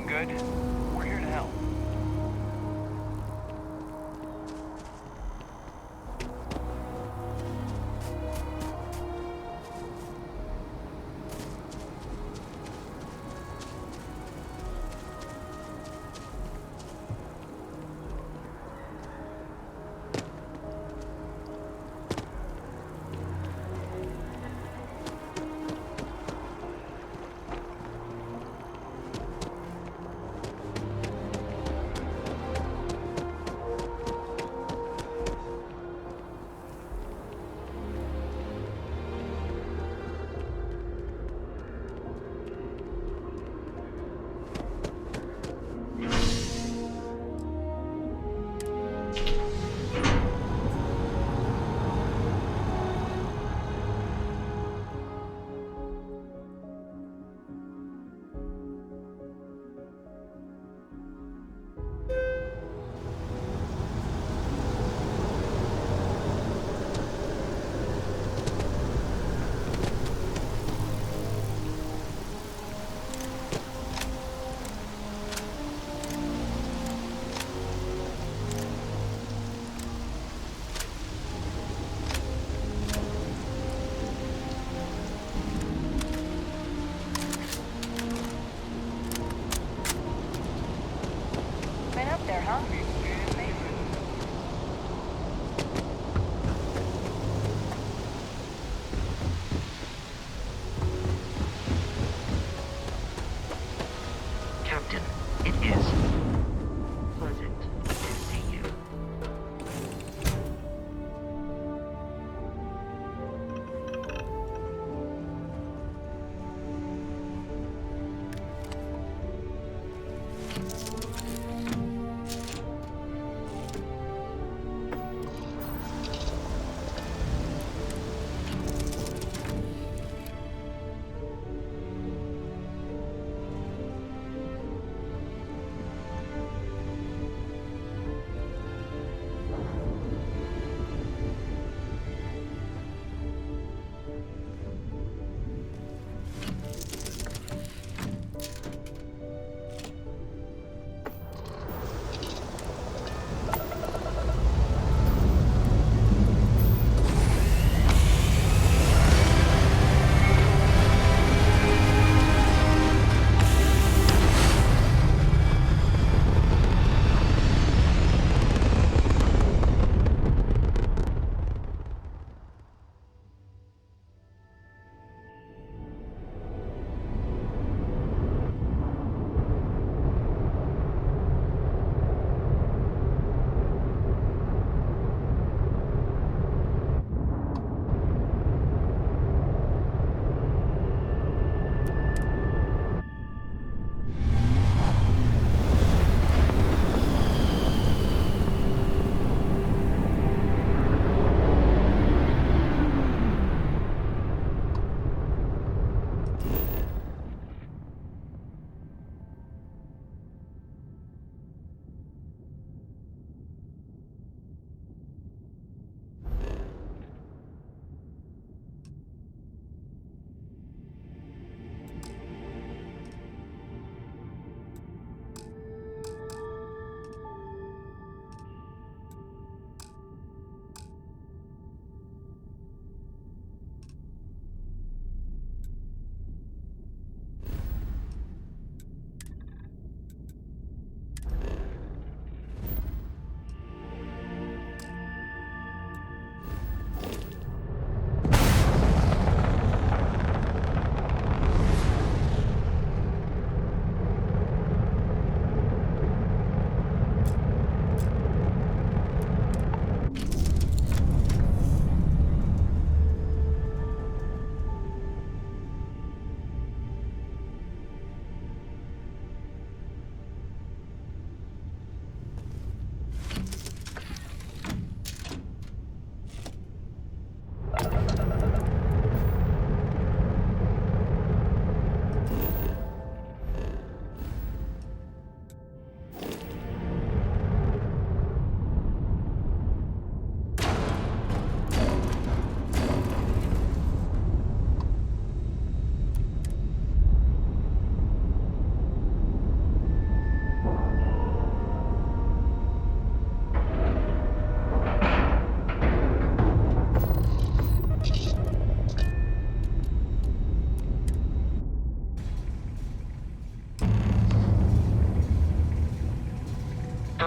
good? We're here to help.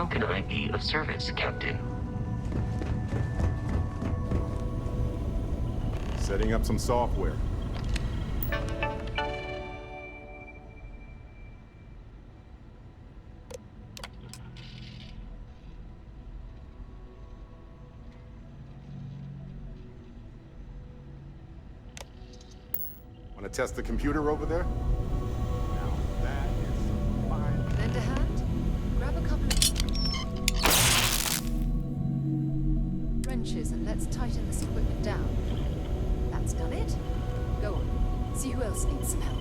How can I be of service, Captain? Setting up some software. Want to test the computer over there? Now that is some fine. Lend a hand? Grab a couple of wrenches and let's tighten this equipment down. That's done it. Go on. See who else needs some help.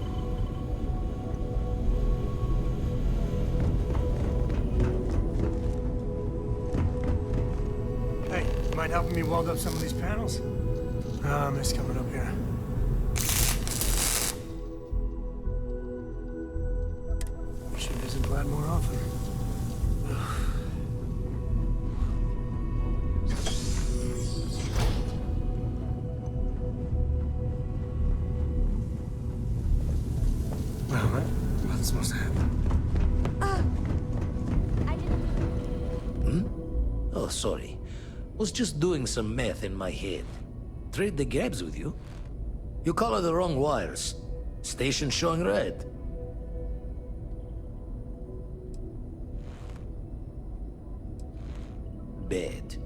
Hey, you mind helping me weld up some of these panels? I miss coming up here. Should visit Vlad more often. Well, that wasn't supposed to happen. Oh, sorry. Was just doing some math in my head. Trade the gaps with you? You color the wrong wires. Station showing red. Bad.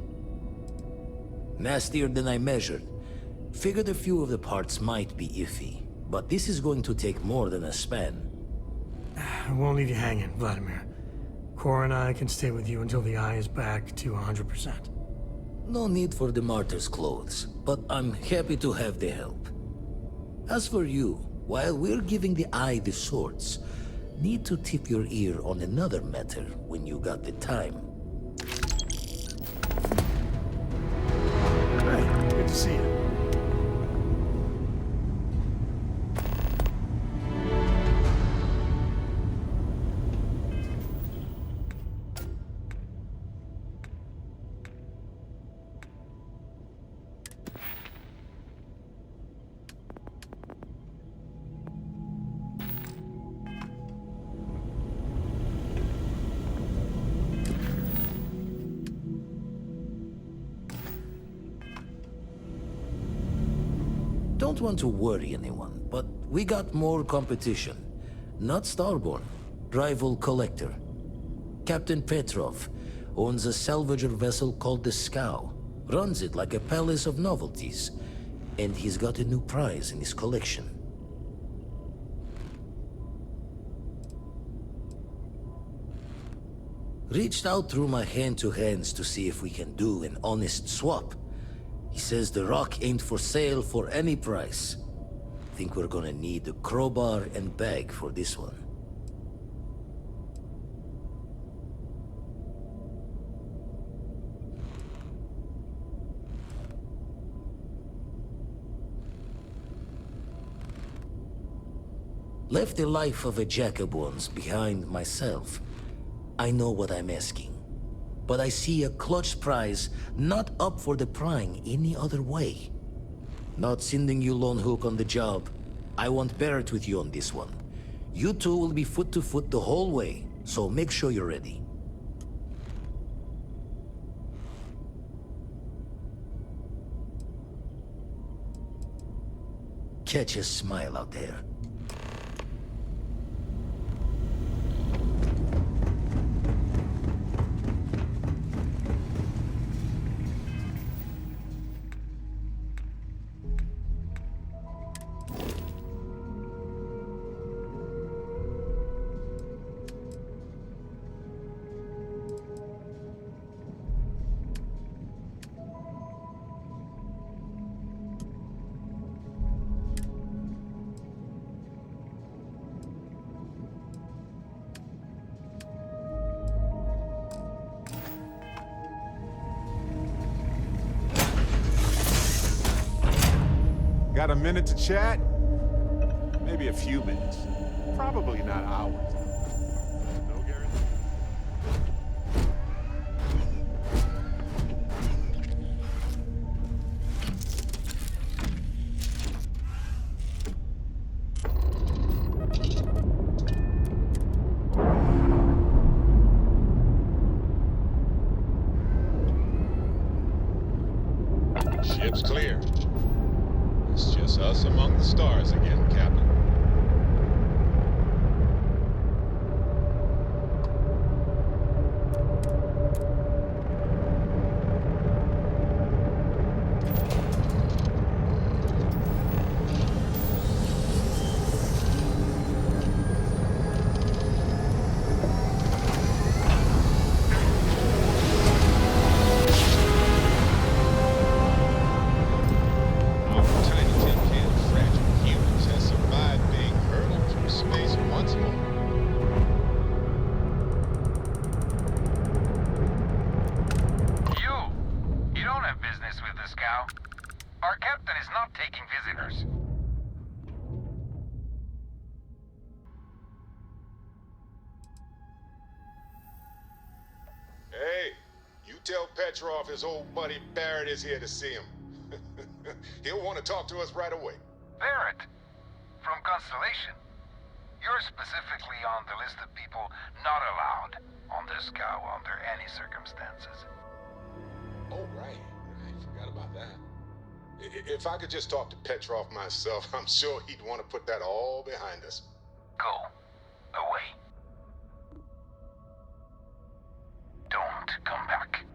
Nastier than I measured. Figured a few of the parts might be iffy, but this is going to take more than a span. I won't leave you hanging, Vladimir. Cora and I can stay with you until the eye is back to 100%. No need for the martyr's clothes, but I'm happy to have the help. As for you, while we're giving the eye the swords, need to tip your ear on another matter when you got the time. Hey, good to see you. Don't want to worry anyone, but we got more competition. Not Starborn, rival collector. Captain Petrov owns a salvager vessel called the Scow. Runs it like a palace of novelties. And he's got a new prize in his collection. Reached out through my hand-to-hands to see if we can do an honest swap. He says the rock ain't for sale for any price. Think we're gonna need a crowbar and bag for this one. Left the life of a jack-of-bones behind myself. I know what I'm asking. But I see a clutch prize not up for the prying any other way. Not sending you lone hook on the job. I won't bear it with you on this one. You two will be foot to foot the whole way, so make sure you're ready. Catch a smile out there. Got a minute to chat? Maybe a few minutes. Probably not hours. No guarantee. Ship's clear. It's just us among the stars again, Captain. Our captain is not taking visitors. Hey, you tell Petrov his old buddy Barrett is here to see him. He'll want to talk to us right away. Barrett, from Constellation. You're specifically on the list of people not allowed on this scow under any circumstances. Oh, right. Forgot about that. If I could just talk to Petrov myself, I'm sure he'd want to put that all behind us. Go. Away. Don't come back.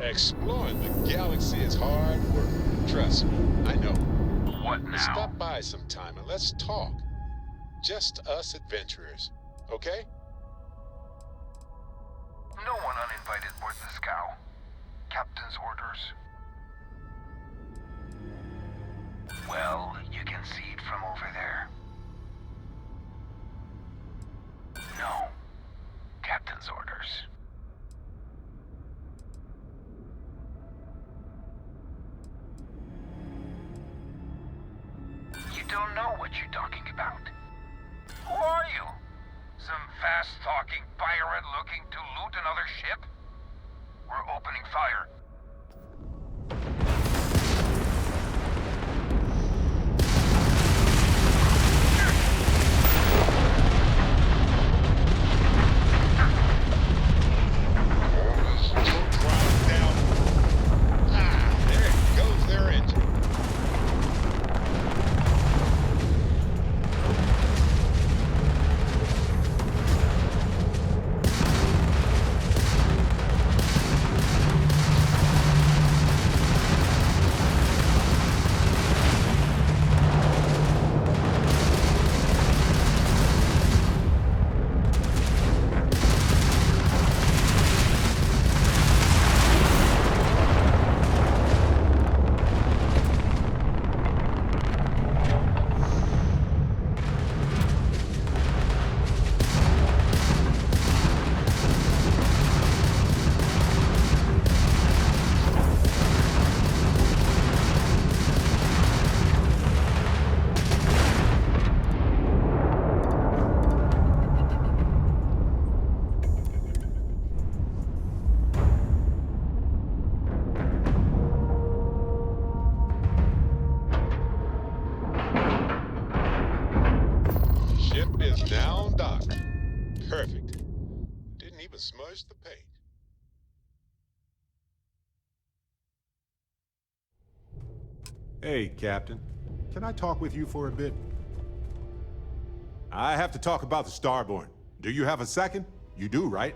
Exploring the galaxy is hard work. Trust me, I know. What now? Stop by sometime and let's talk. Just us adventurers, okay? No one uninvited boards the scow. Captain's orders. Well, you can see it from over there. No. Captain's orders. You don't know what you're talking about. Who are you? Some fast-talking pirate looking to loot another ship? We're opening fire. There goes their engine. Ship is now docked. Perfect. Didn't even smudge the paint. Hey, Captain. Can I talk with you for a bit? I have to talk about the Starborn. Do you have a second? You do, right?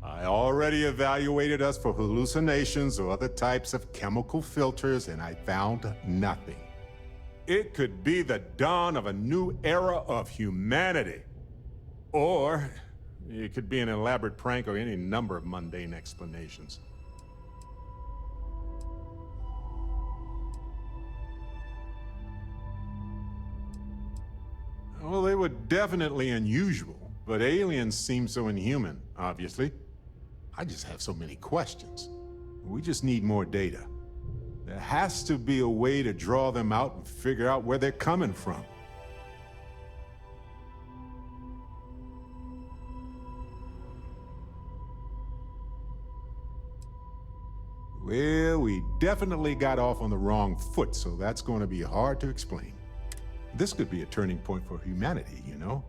I already evaluated us for hallucinations or other types of chemical filters, and I found nothing. It could be the dawn of a new era of humanity. Or it could be an elaborate prank or any number of mundane explanations. Well, they were definitely unusual, but aliens seem so inhuman, obviously. I just have so many questions. We just need more data. There has to be a way to draw them out and figure out where they're coming from. Well, we definitely got off on the wrong foot, so that's going to be hard to explain. This could be a turning point for humanity, you know?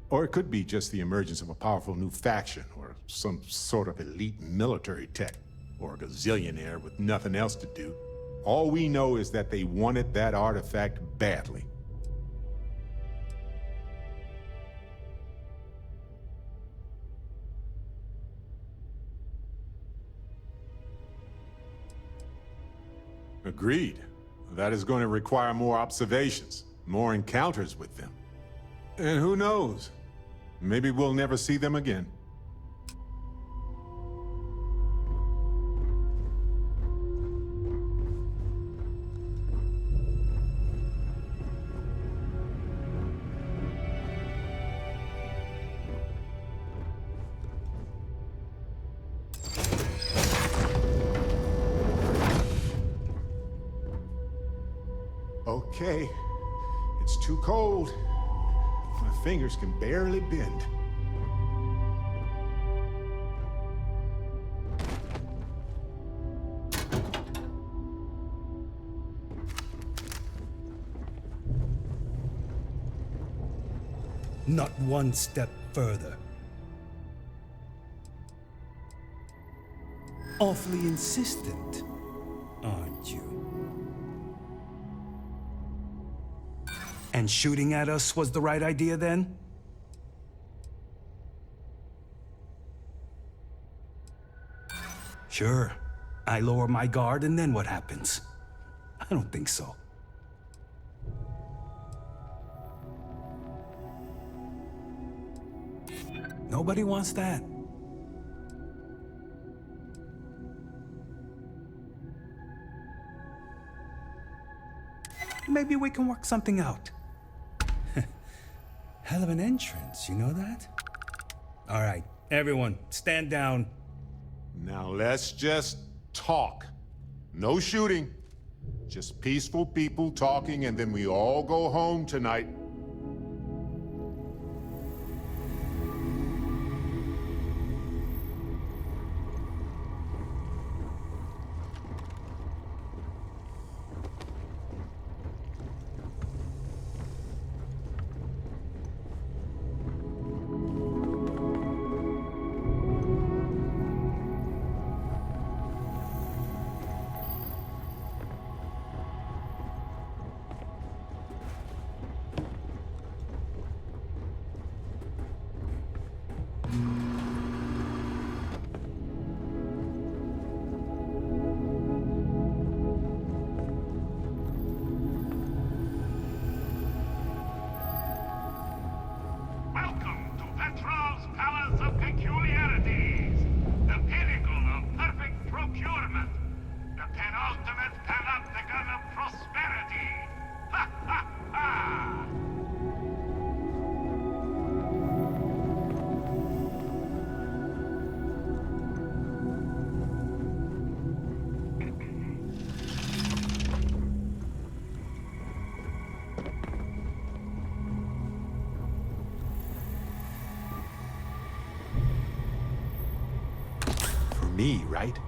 Or it could be just the emergence of a powerful new faction, or some sort of elite military tech, or a gazillionaire with nothing else to do. All we know is that they wanted that artifact badly. Agreed. That is going to require more observations, more encounters with them. And who knows? Maybe we'll never see them again. Okay, it's too cold. My fingers can barely bend. Not one step further. Awfully insistent, aren't you? And shooting at us was the right idea then? Sure. I lower my guard and then what happens? I don't think so. Nobody wants that. Maybe we can work something out. Hell of an entrance, you know that? All right, everyone, stand down. Now let's just talk. No shooting. Just peaceful people talking, and then we all go home tonight. Welcome to Petrol's Palace of Peculiarities, the pinnacle of perfect procurement, the penultimate panopticon of prosperity. Ha ha ha! For me, right?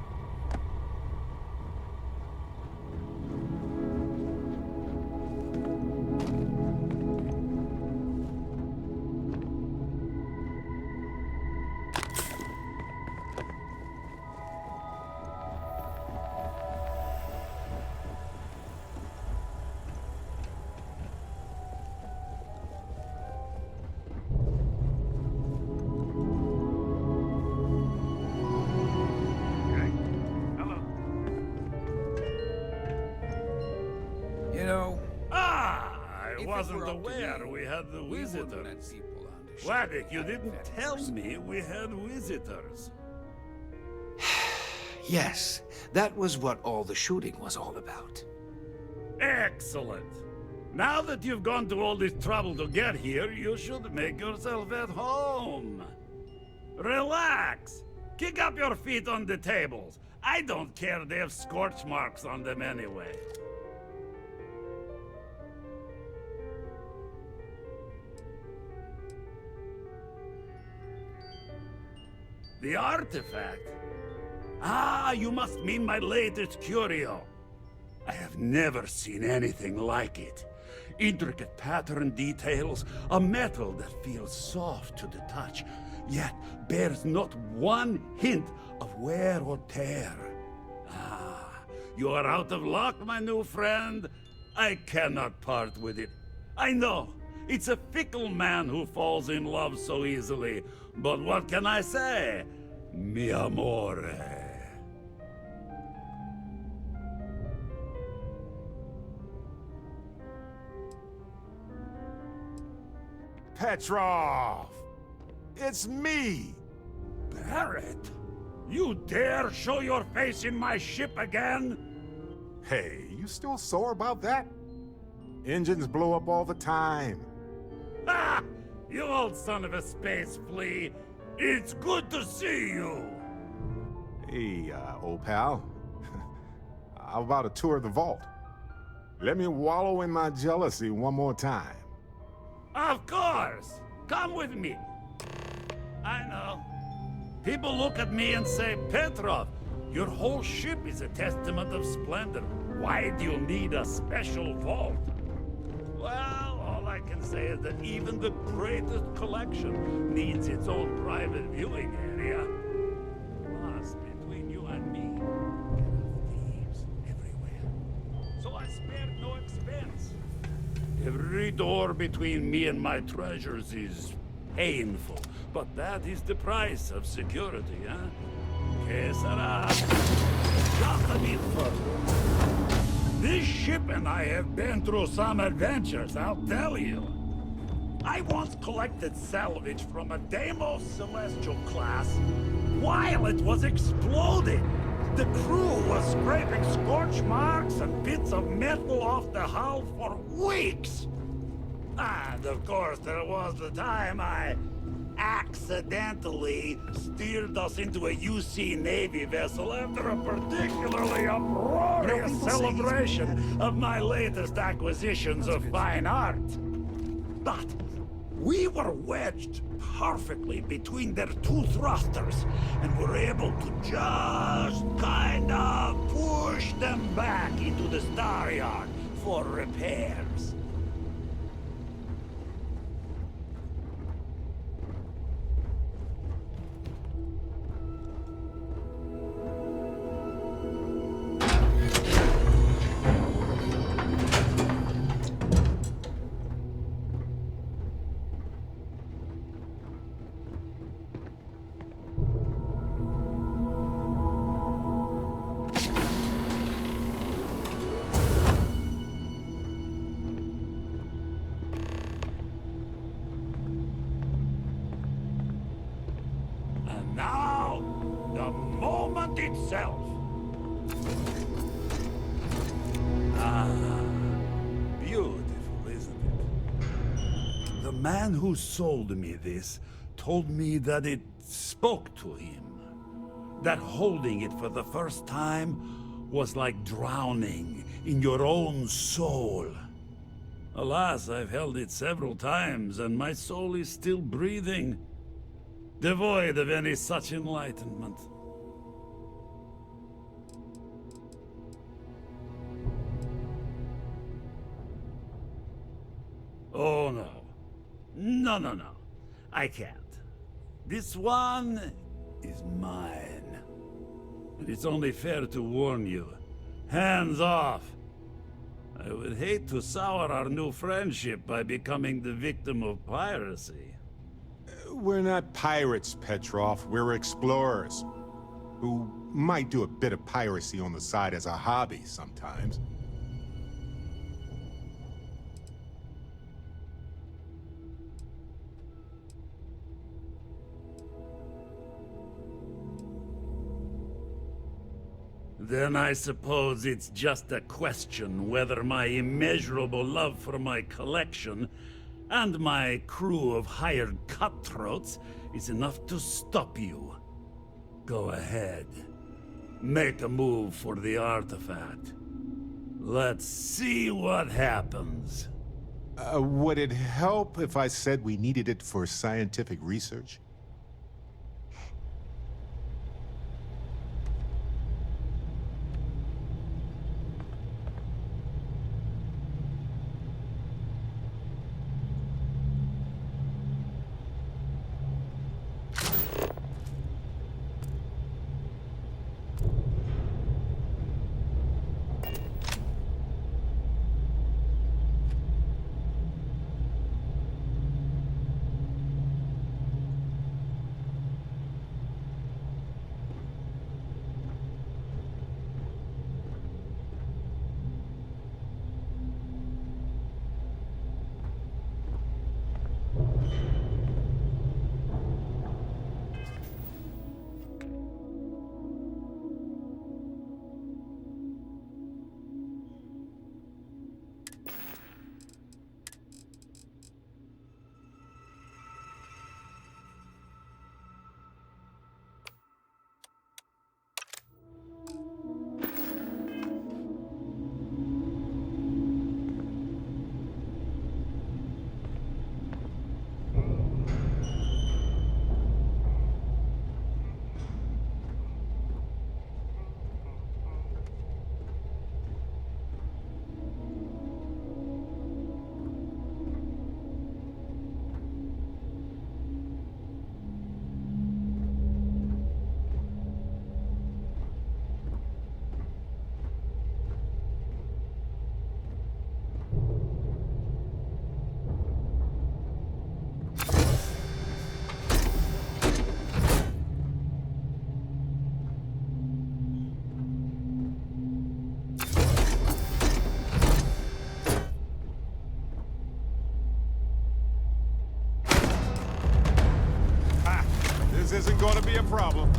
You know, I if it wasn't were up to aware me, we had the we wouldn't let visitors. people on the ship Wadik, you have didn't that tell person. me we had visitors. Yes, that was what all the shooting was all about. Excellent. Now that you've gone to all this trouble to get here, you should make yourself at home. Relax. Kick up your feet on the tables. I don't care, they have scorch marks on them anyway. The artifact? Ah, you must mean my latest curio. I have never seen anything like it. Intricate pattern details, a metal that feels soft to the touch, yet bears not one hint of wear or tear. Ah, you are out of luck, my new friend. I cannot part with it. I know, it's a fickle man who falls in love so easily, but what can I say? Mi amore. Petrov! It's me! Barrett? You dare show your face in my ship again? Hey, you still sore about that? Engines blow up all the time. Ha! You old son of a space flea! It's good to see you! Hey, old pal. How about a tour of the vault? Let me wallow in my jealousy one more time. Of course! Come with me! I know. People look at me and say, Petrov, your whole ship is a testament of splendor. Why do you need a special vault? Well, all I can say is that even the greatest collection needs its own private viewing area. Plus, between you and me, there are thieves everywhere. So I spared no expense. Every door between me and my treasures is painful, but that is the price of security, huh? Que sera? Just a bit further. This ship and I have been through some adventures, I'll tell you. I once collected salvage from a Deimos Celestial class while it was exploding. The crew was scraping scorch marks and bits of metal off the hull for weeks. And of course, there was the time I accidentally steered us into a UC Navy vessel after a particularly uproarious celebration of my latest acquisitions of fine art. But we were wedged perfectly between their two thrusters, and were able to just kind of push them back into the star yard for repairs. Now, the moment itself. Ah, beautiful, isn't it? The man who sold me this told me that it spoke to him. That holding it for the first time was like drowning in your own soul. Alas, I've held it several times, and my soul is still breathing, devoid of any such enlightenment. Oh no. No. I can't. This one is mine. And it's only fair to warn you. Hands off! I would hate to sour our new friendship by becoming the victim of piracy. We're not pirates, Petrov. We're explorers. Who might do a bit of piracy on the side as a hobby sometimes. Then I suppose it's just a question whether my immeasurable love for my collection and my crew of hired cutthroats is enough to stop you. Go ahead. Make a move for the artifact. Let's see what happens. Would it help if I said we needed it for scientific research? isn't going to be a problem.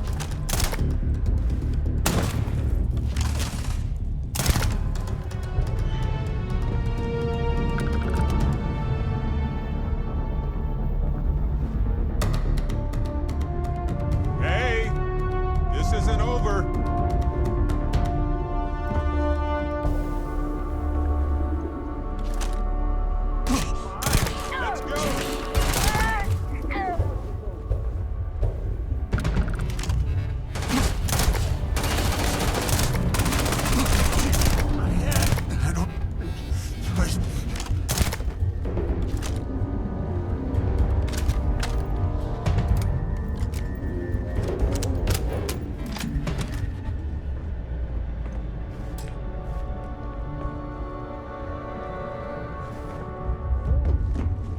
Hey, this isn't over. Let's go. I don't...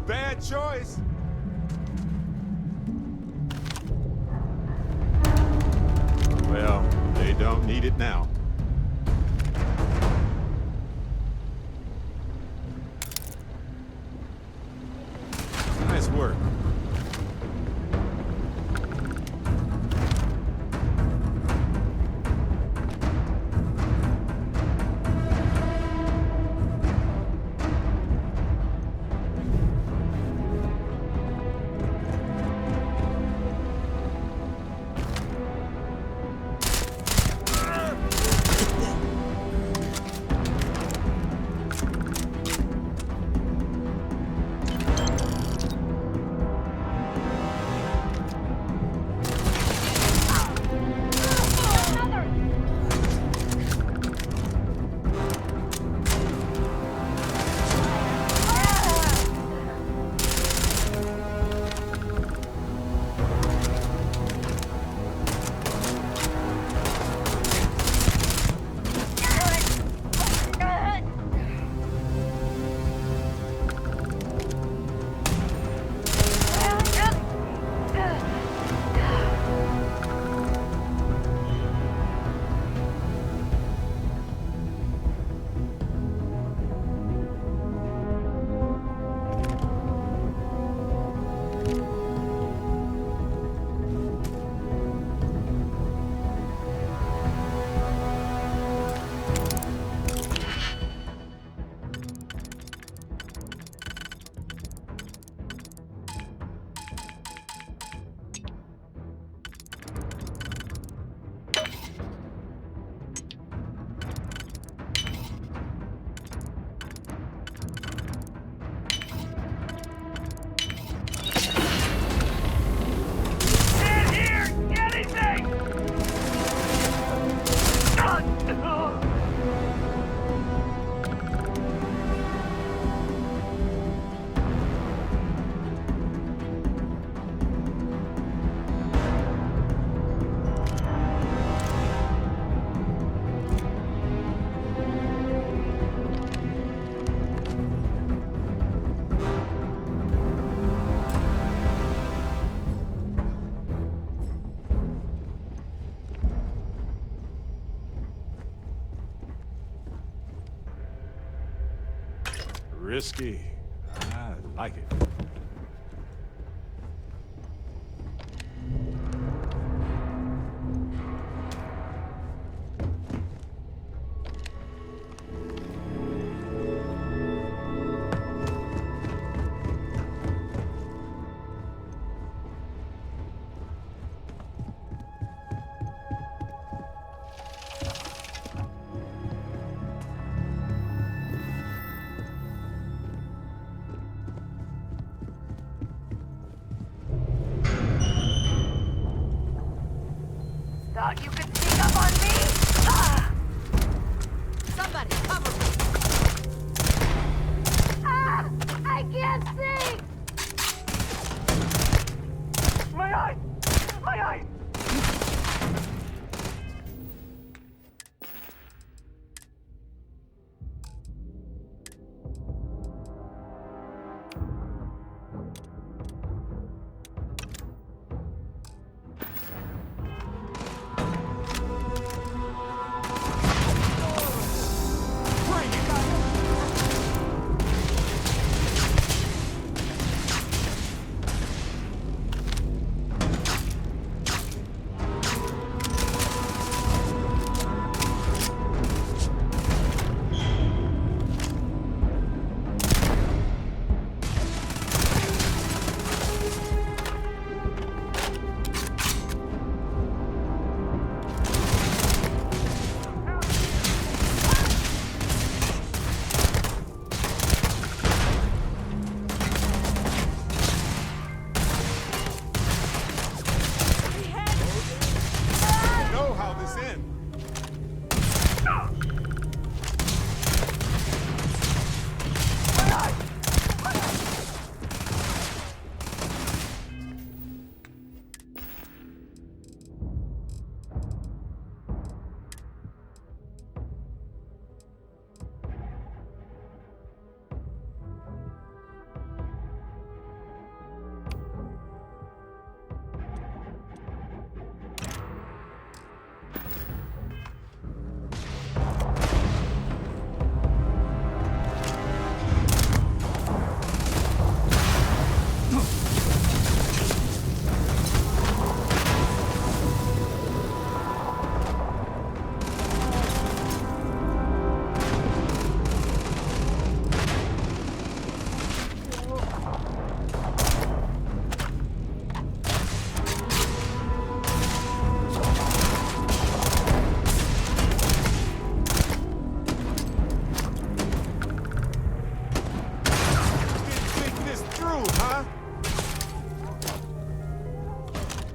Bad choice. Well, they don't need it now. Nice work. Risky. I like it. Thought you could sneak up on me? Ah! Somebody, cover me! Ah! I can't see! My eyes! My eyes!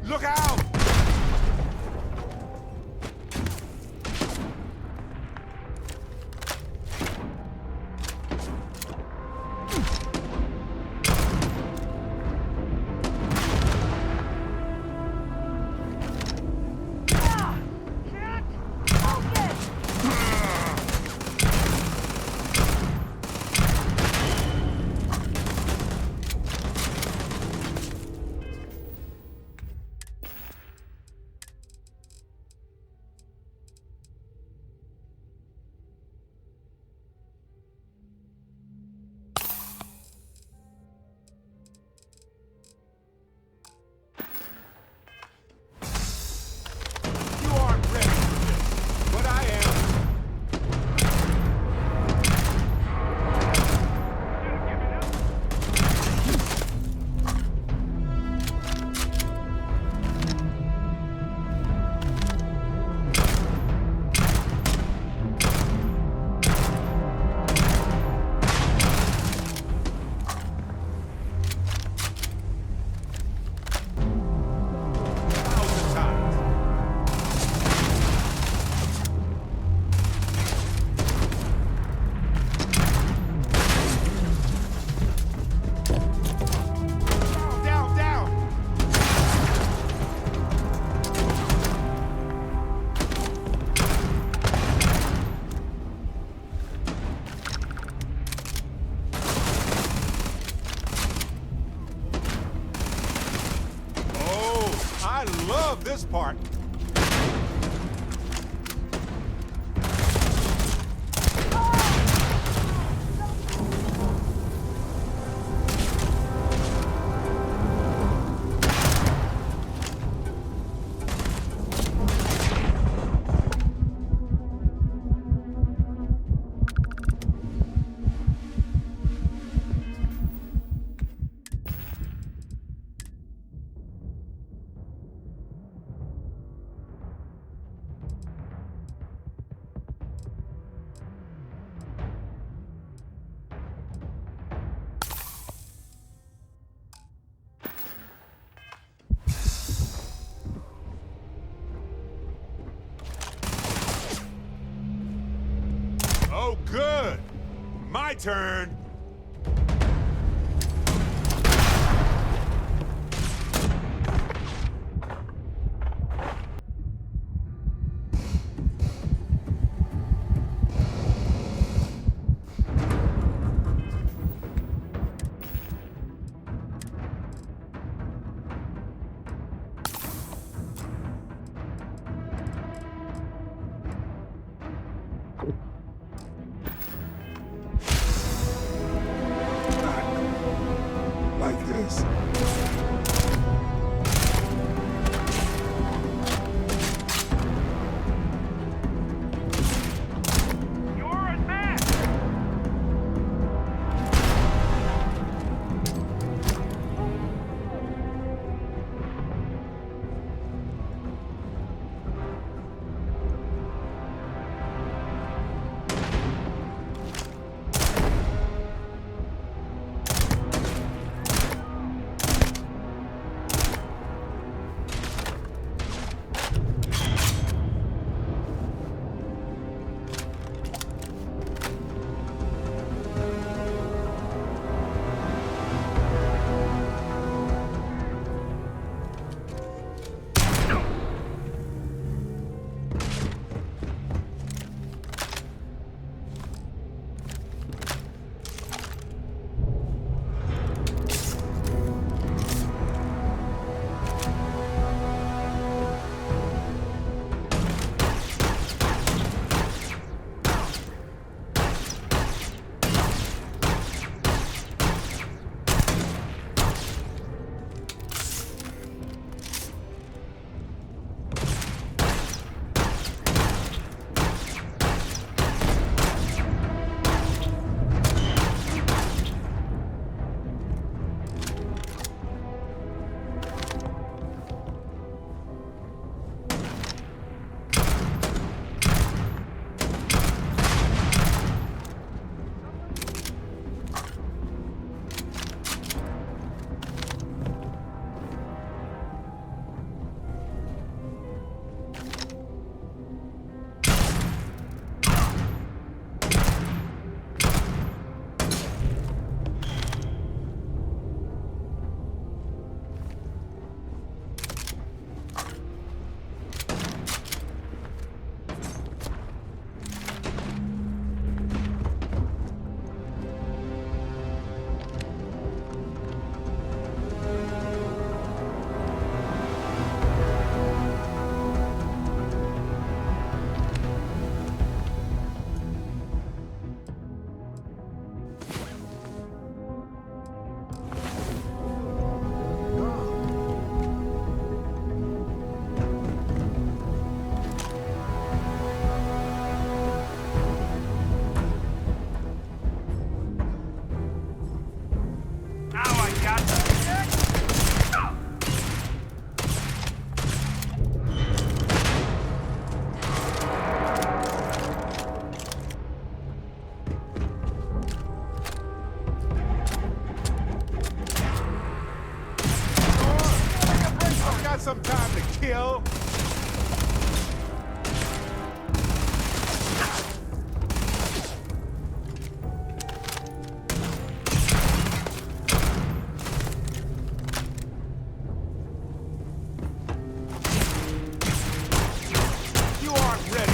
Look out! You aren't ready for this, but I am. Thousand times. Down, down! Oh, I love this part. Oh, good. My turn. some time to kill? You aren't ready,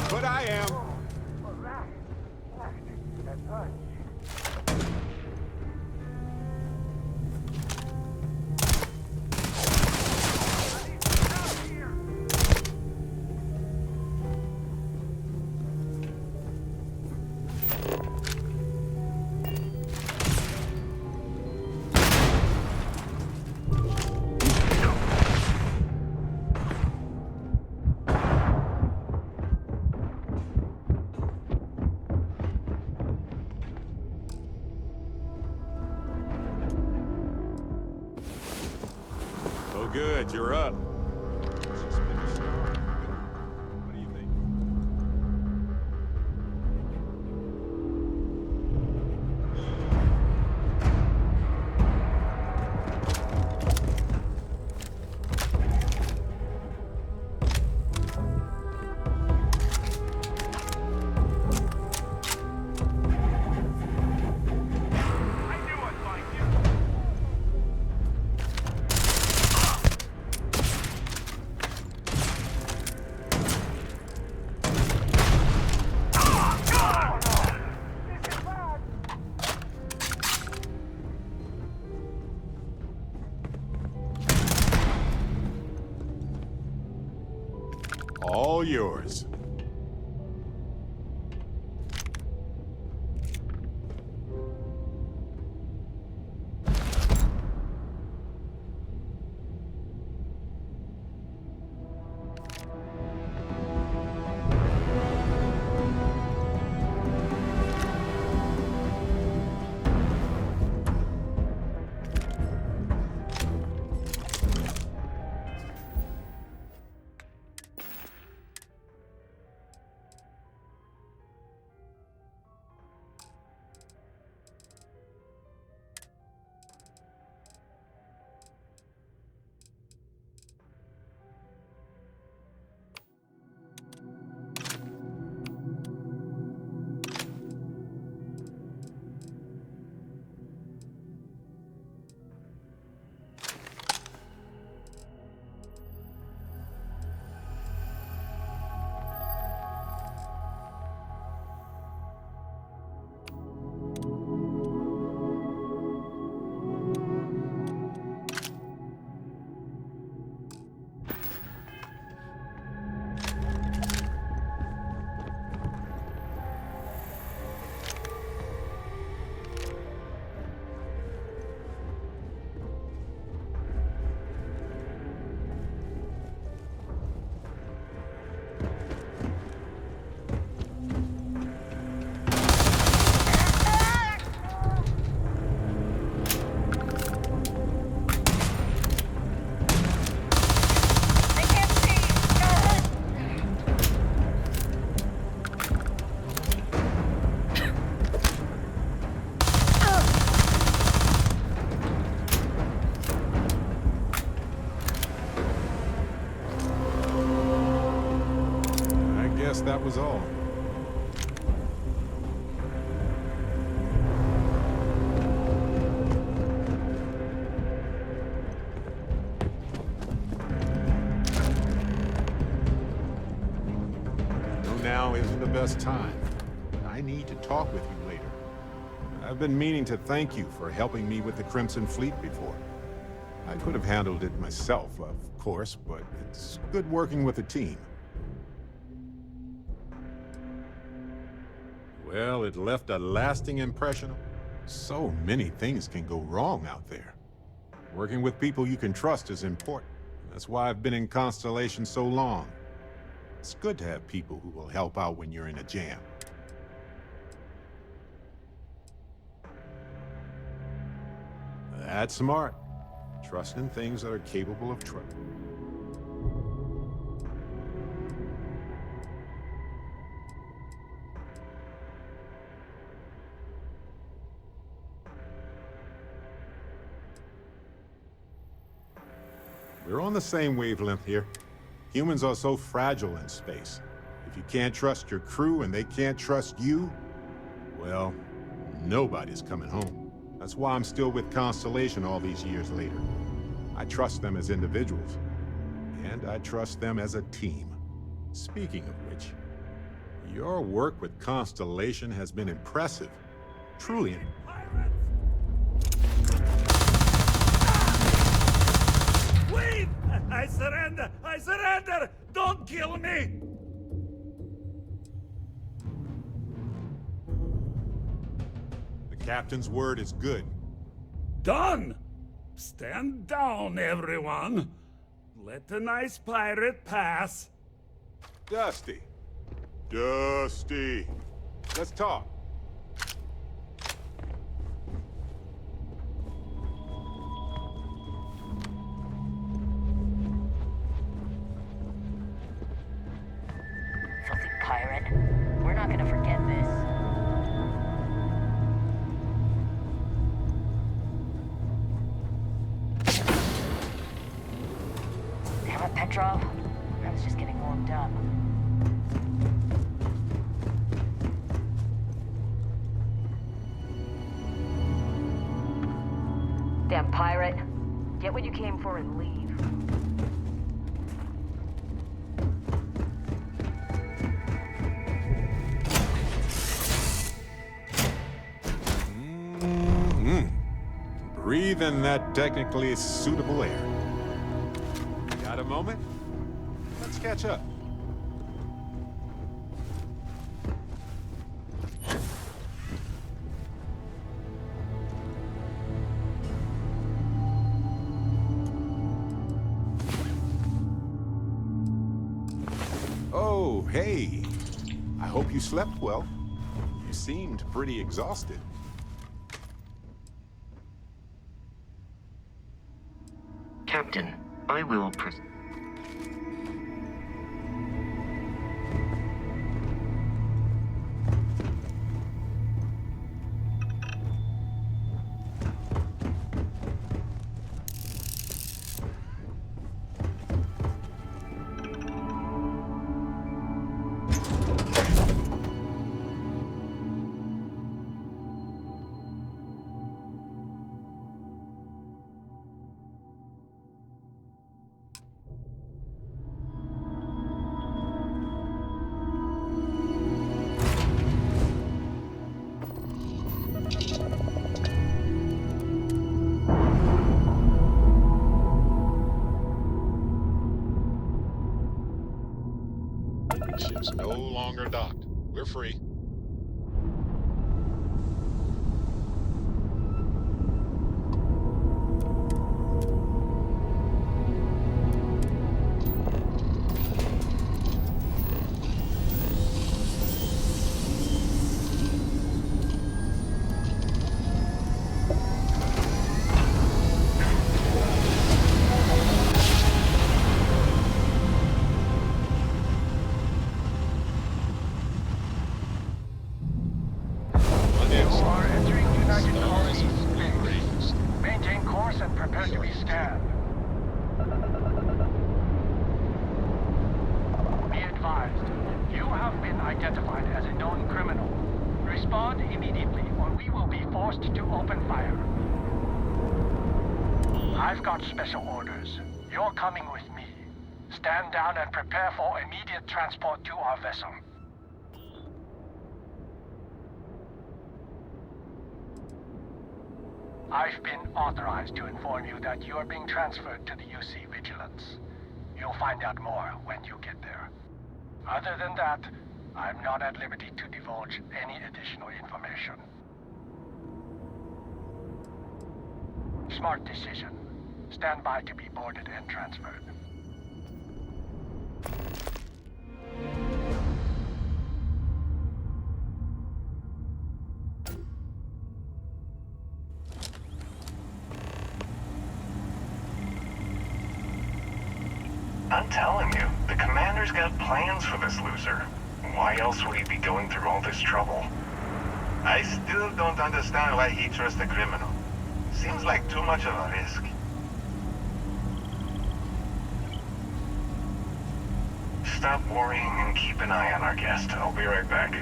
but I am. Oh, good, you're up. What do you think? All yours. That was all. No, now isn't the best time. I need to talk with you later. I've been meaning to thank you for helping me with the Crimson Fleet before. I could have handled it myself, of course, but it's good working with a team. Well, it left a lasting impression. So many things can go wrong out there. Working with people you can trust is important. That's why I've been in Constellation so long. It's good to have people who will help out when you're in a jam. That's smart. Trust in things that are capable of trust. We're on the same wavelength here. Humans are so fragile in space. If you can't trust your crew and they can't trust you, well, nobody's coming home. That's why I'm still with Constellation all these years later. I trust them as individuals, and I trust them as a team. Speaking of which, your work with Constellation has been impressive. Truly. Wait! I surrender! I surrender! Don't kill me! The captain's word is good. Done! Stand down, everyone. Let the nice pirate pass. Dusty. Dusty. Let's talk. Filthy pirate. We're not gonna forget this. Damn it, Petrov. I was just getting warmed up. Damn pirate. Get what you came for and leave. Breathe in that technically suitable air. Got a moment? Let's catch up. Oh, hey. I hope you slept well. You seemed pretty exhausted. Captain, I will Ship's no longer docked. We're free. Identified as a known criminal. Respond immediately, or we will be forced to open fire. I've got special orders. You're coming with me. Stand down and prepare for immediate transport to our vessel. I've been authorized to inform you that you are being transferred to the UC Vigilance. You'll find out more when you get there. Other than that, I'm not at liberty to divulge any additional information. Smart decision. Stand by to be boarded and transferred. I'm telling you, the commander's got plans for this loser. Why else would he be going through all this trouble? I still don't understand why he trusts a criminal. Seems like too much of a risk. Stop worrying and keep an eye on our guest. I'll be right back.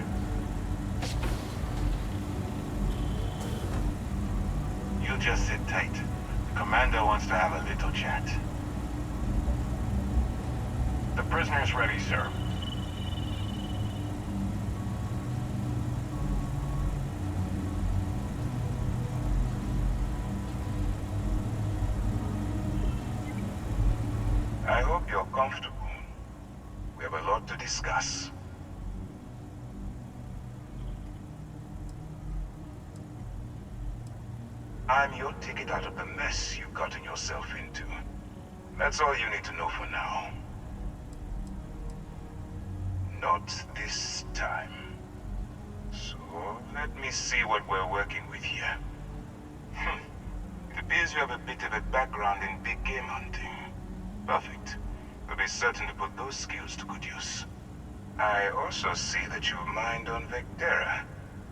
You just sit tight. The commander wants to have a little chat. The prisoner's ready, sir. I hope you're comfortable. We have a lot to discuss. I'm your ticket out of the mess you've gotten yourself into. That's all you need to know for now. Not this time. So, let me see what we're working with here. It appears you have a bit of a background in big game hunting. Perfect. We'll be certain to put those skills to good use. I also see that you've mined on Vectera,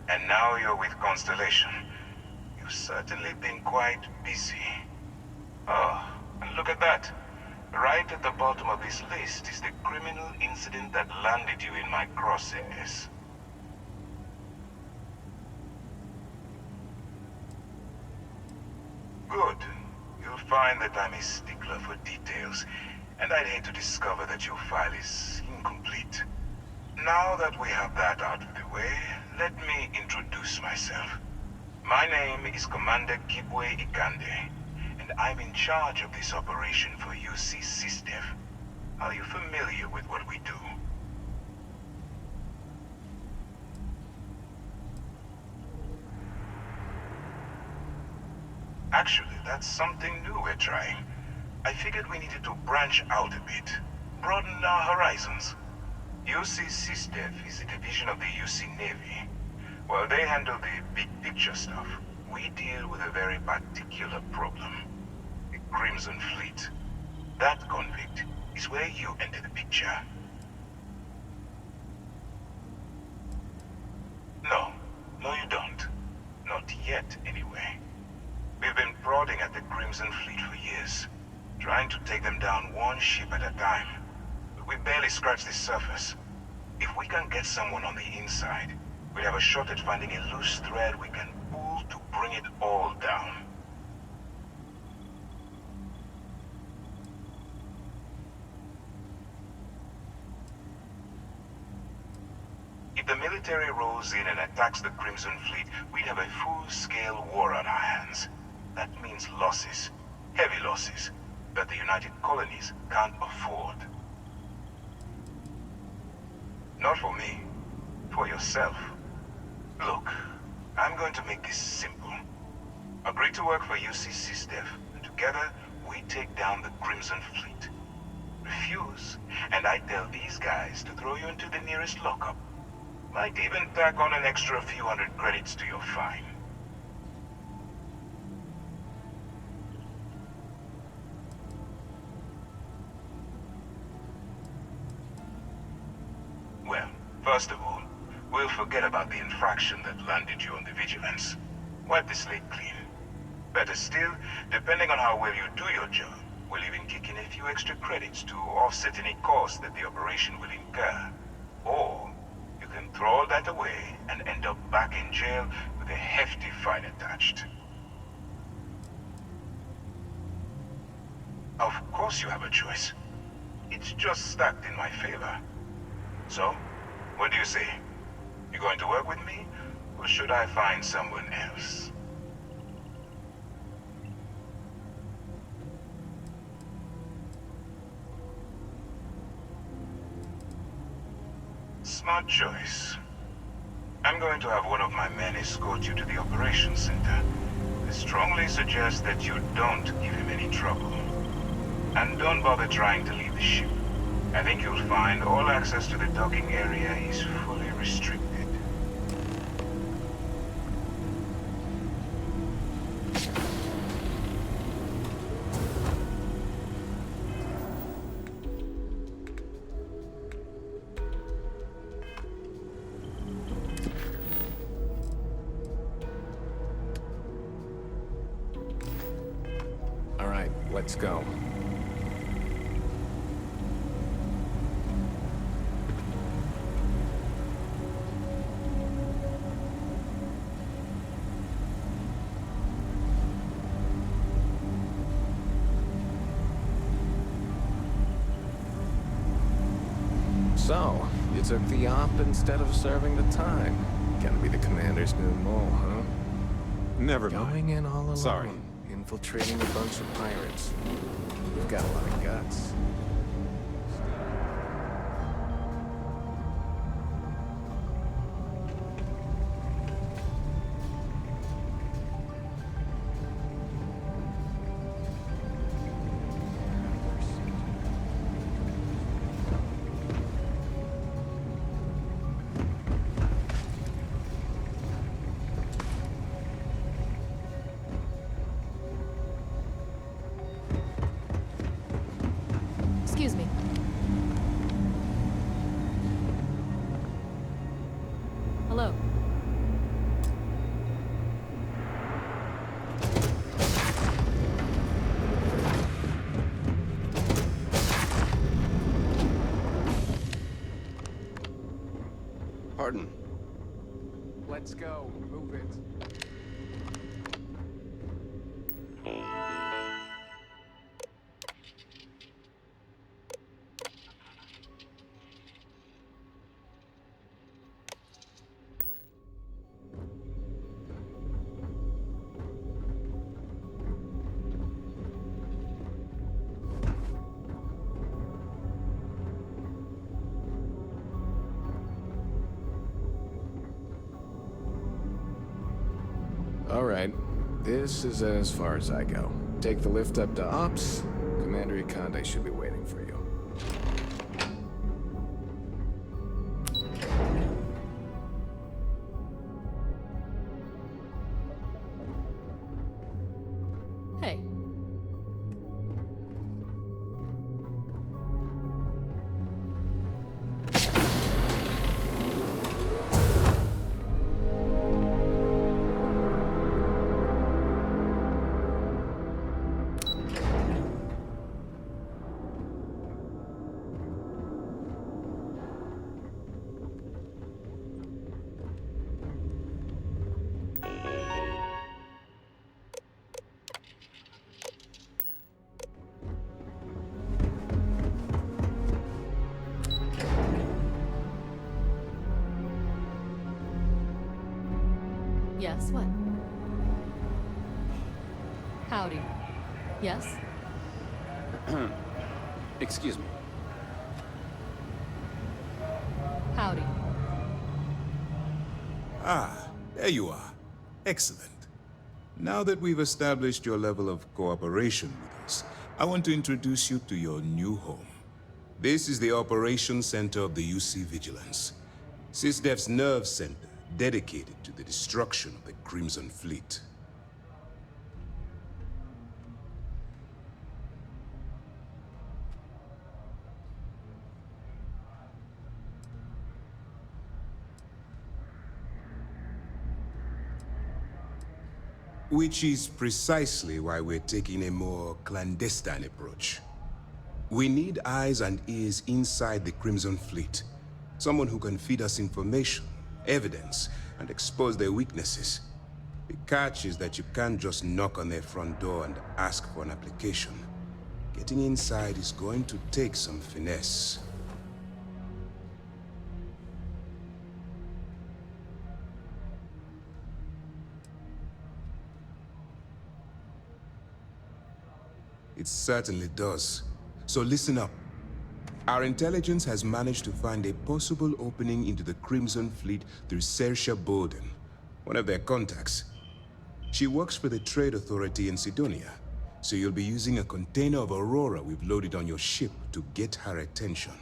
and now you're with Constellation. You've certainly been quite busy. Oh, and look at that. Right at the bottom of this list is the criminal incident that landed you in my crosshairs. Good. You'll find that I'm a stickler for details, and I'd hate to discover that your file is incomplete. Now that we have that out of the way, let me introduce myself. My name is Commander Kibwe Ikande, and I'm in charge of this operation for UC SysDev. Are you familiar with what we do? Actually, that's something new we're trying. I figured we needed to branch out a bit, broaden our horizons. UC SysDev is a division of the UC Navy. While they handle the big picture stuff, we deal with a very particular problem. The Crimson Fleet. That convict is where you enter the picture. No, you don't. Not yet, anyway. We've been prodding at the Crimson Fleet for years, trying to take them down one ship at a time. But we barely scratched the surface. If we can get someone on the inside, we have a shot at finding a loose thread we can pull to bring it all down. If the military rolls in and attacks the Crimson Fleet, we'd have a full-scale war on our hands. That means losses, heavy losses, that the United Colonies can't afford. Not for me, for yourself. Look, I'm going to make this simple. Agree to work for UC SysDev, and together we take down the Crimson Fleet. Refuse, and I tell these guys to throw you into the nearest lockup. Might even tack on an extra few hundred credits to your fine. Well, first of all, we'll forget about the infraction that landed you on the Vigilance. Wipe the slate clean. Better still, depending on how well you do your job, we'll even kick in a few extra credits to offset any costs that the operation will incur. Or, you can throw all that away and end up back in jail with a hefty fine attached. Of course you have a choice. It's just stacked in my favor. So, what do you say? You going to work with me, or should I find someone else? Smart choice. I'm going to have one of my men escort you to the operations center. I strongly suggest that you don't give him any trouble. And don't bother trying to leave the ship. I think you'll find all access to the docking area is fully restricted. All right, let's go. So, you took the op instead of serving the time. Gonna be the commander's new mole, huh? Never mind. Going in all alone. Sorry. Infiltrating a bunch of pirates. You've got a lot of guts. Excuse me. Hello. Pardon. Let's go. Move it. All right. This is as far as I go. Take the lift up to Ops. Commander Ikonde should be waiting for you. Hey. Yes, what? Howdy. Yes? Excuse me. Howdy. Ah, there you are. Excellent. Now that we've established your level of cooperation with us, I want to introduce you to your new home. This is the Operations Center of the UC Vigilance, SysDef's nerve center dedicated to the destruction of the Crimson Fleet. Which is precisely why we're taking a more clandestine approach. We need eyes and ears inside the Crimson Fleet. Someone who can feed us information, evidence, and expose their weaknesses. The catch is that you can't just knock on their front door and ask for an application. Getting inside is going to take some finesse. It certainly does. So listen up. Our intelligence has managed to find a possible opening into the Crimson Fleet through Saoirse Bowden, one of their contacts. She works for the Trade Authority in Sidonia, so you'll be using a container of Aurora we've loaded on your ship to get her attention.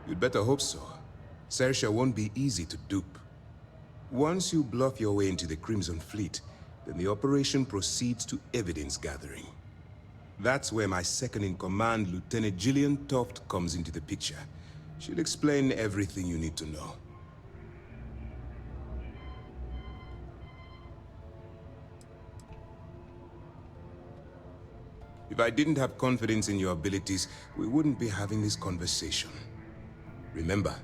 You'd better hope so. Saoirse won't be easy to dupe. Once you bluff your way into the Crimson Fleet, then the operation proceeds to evidence gathering. That's where my second-in-command, Lieutenant Gillian Toft, comes into the picture. She'll explain everything you need to know. If I didn't have confidence in your abilities, we wouldn't be having this conversation. Remember,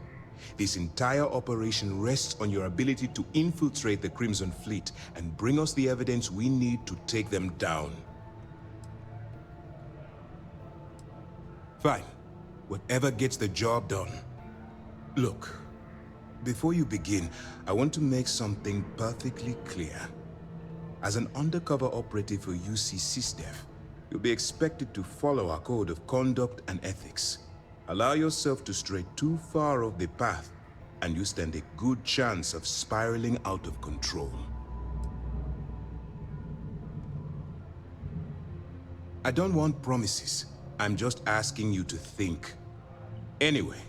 This entire operation rests on your ability to infiltrate the Crimson Fleet and bring us the evidence we need to take them down. Fine. Whatever gets the job done. Look, before you begin, I want to make something perfectly clear. As an undercover operative for UC SysDef, you'll be expected to follow our code of conduct and ethics. Allow yourself to stray too far off the path, and you stand a good chance of spiraling out of control. I don't want promises. I'm just asking you to think. Anyway,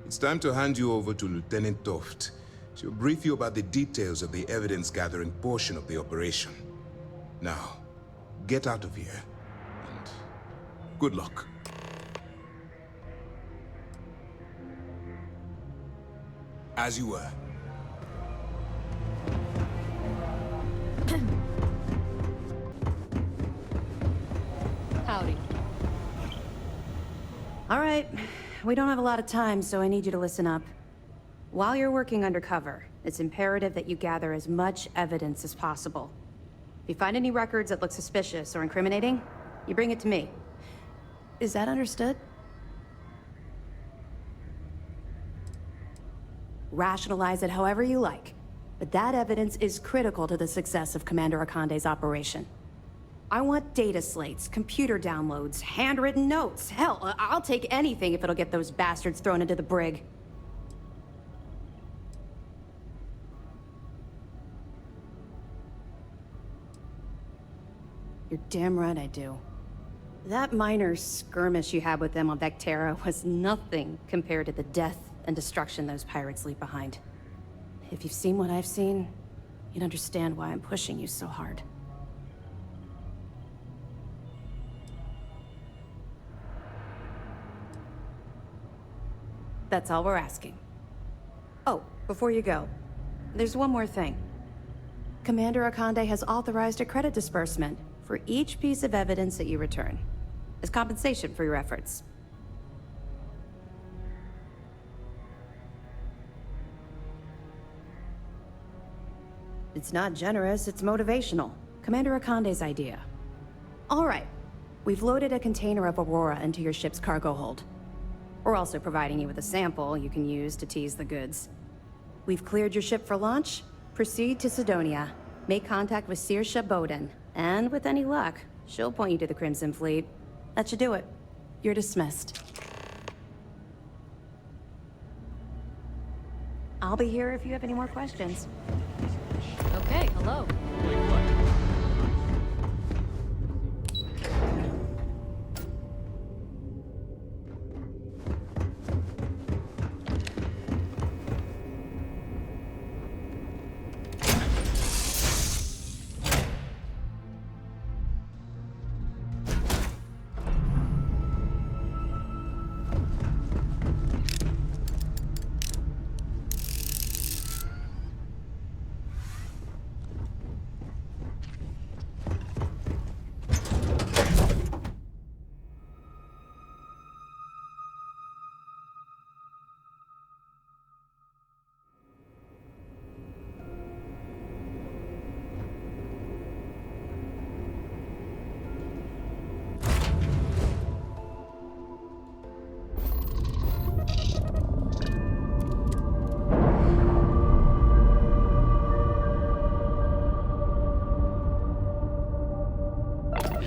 it's time to hand you over to Lieutenant Toft. She'll brief you about the details of the evidence-gathering portion of the operation. Now, get out of here, and good luck. As you were. Howdy. All right. We don't have a lot of time, so I need you to listen up. While you're working undercover, it's imperative that you gather as much evidence as possible. If you find any records that look suspicious or incriminating, you bring it to me. Is that understood? Rationalize it however you like, but that evidence is critical to the success of Commander Akande's operation. I want data slates, computer downloads, handwritten notes. Hell, I'll take anything if it'll get those bastards thrown into the brig. You're damn right I do. That minor skirmish you had with them on Vectera was nothing compared to the death and destruction those pirates leave behind. If you've seen what I've seen, you'd understand why I'm pushing you so hard. That's all we're asking. Oh, before you go, there's one more thing. Commander Akande has authorized a credit disbursement for each piece of evidence that you return, as compensation for your efforts. It's not generous, it's motivational. Commander Akande's idea. All right, we've loaded a container of Aurora into your ship's cargo hold. We're also providing you with a sample you can use to tease the goods. We've cleared your ship for launch. Proceed to Sidonia. Make contact with Saoirse Bowden. And with any luck, she'll point you to the Crimson Fleet. That should do it. You're dismissed. I'll be here if you have any more questions. Okay, hello.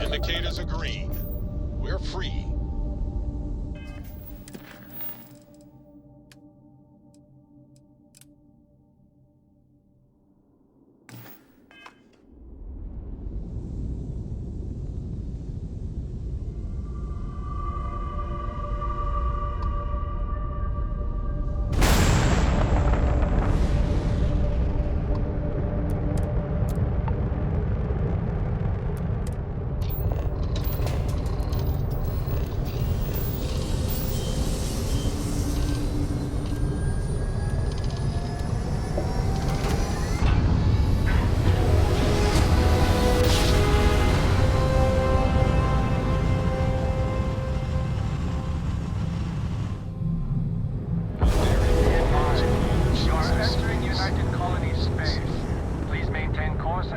Indicators are green. We're free.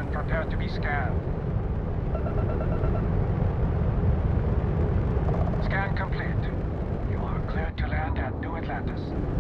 and prepare to be scanned. Scan complete. You are cleared to land at New Atlantis.